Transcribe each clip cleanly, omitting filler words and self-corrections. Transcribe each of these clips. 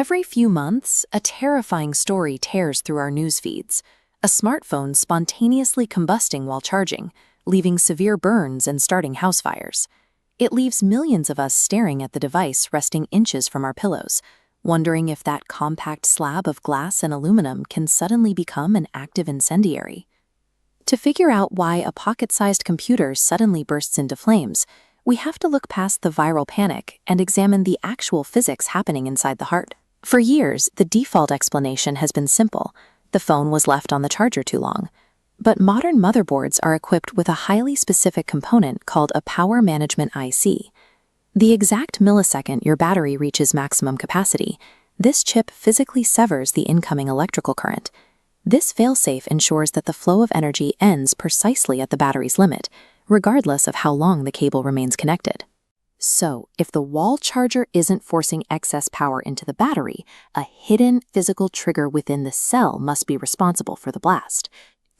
Every few months, a terrifying story tears through our news feeds. A smartphone spontaneously combusting while charging, leaving severe burns and starting house fires. It leaves millions of us staring at the device resting inches from our pillows, wondering if that compact slab of glass and aluminum can suddenly become an active incendiary. To figure out why a pocket-sized computer suddenly bursts into flames, we have to look past the viral panic and examine the actual physics happening inside the heart. For years, the default explanation has been simple: the phone was left on the charger too long. But modern motherboards are equipped with a highly specific component called a power management IC. The exact millisecond your battery reaches maximum capacity, this chip physically severs the incoming electrical current. This failsafe ensures that the flow of energy ends precisely at the battery's limit, regardless of how long the cable remains connected. So, if the wall charger isn't forcing excess power into the battery, a hidden physical trigger within the cell must be responsible for the blast.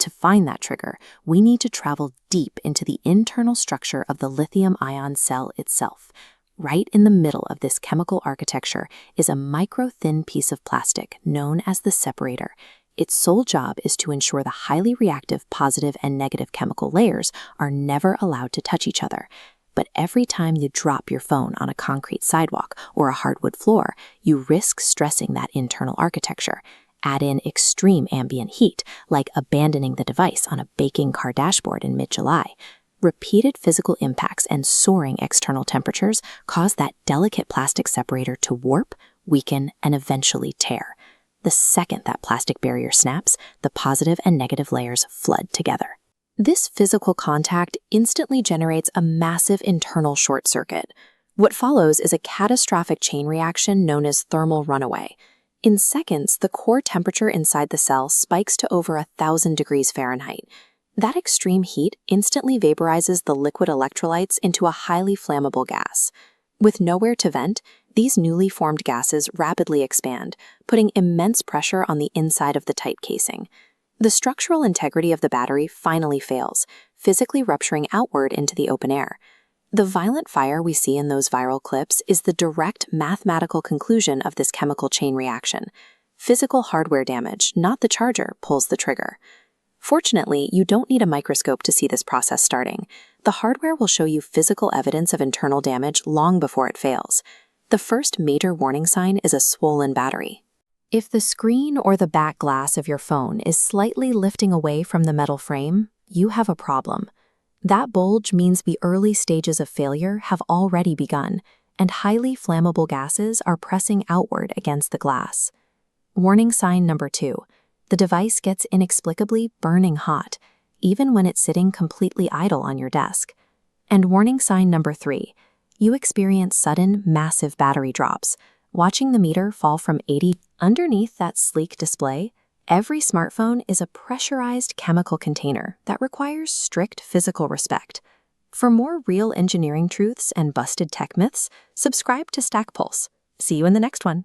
To find that trigger, we need to travel deep into the internal structure of the lithium-ion cell itself. Right in the middle of this chemical architecture is a micro-thin piece of plastic known as the separator. Its sole job is to ensure the highly reactive positive and negative chemical layers are never allowed to touch each other. But every time you drop your phone on a concrete sidewalk or a hardwood floor, you risk stressing that internal architecture. Add in extreme ambient heat, like abandoning the device on a baking car dashboard in mid-July. Repeated physical impacts and soaring external temperatures cause that delicate plastic separator to warp, weaken, and eventually tear. The second that plastic barrier snaps, the positive and negative layers flood together. This physical contact instantly generates a massive internal short circuit. What follows is a catastrophic chain reaction known as thermal runaway. In seconds, the core temperature inside the cell spikes to over 1,000 degrees Fahrenheit. That extreme heat instantly vaporizes the liquid electrolytes into a highly flammable gas. With nowhere to vent, these newly formed gases rapidly expand, putting immense pressure on the inside of the tight casing. The structural integrity of the battery finally fails, physically rupturing outward into the open air. The violent fire we see in those viral clips is the direct mathematical conclusion of this chemical chain reaction. Physical hardware damage, not the charger, pulls the trigger. Fortunately, you don't need a microscope to see this process starting. The hardware will show you physical evidence of internal damage long before it fails. The first major warning sign is a swollen battery. If the screen or the back glass of your phone is slightly lifting away from the metal frame, you have a problem. That bulge means the early stages of failure have already begun, and highly flammable gases are pressing outward against the glass. Warning sign number 2. The device gets inexplicably burning hot, even when it's sitting completely idle on your desk. And warning sign number 3. You experience sudden, massive battery drops. Watching the meter fall from 80 underneath that sleek display, every smartphone is a pressurized chemical container that requires strict physical respect. For more real engineering truths and busted tech myths, subscribe to StackPulse. See you in the next one.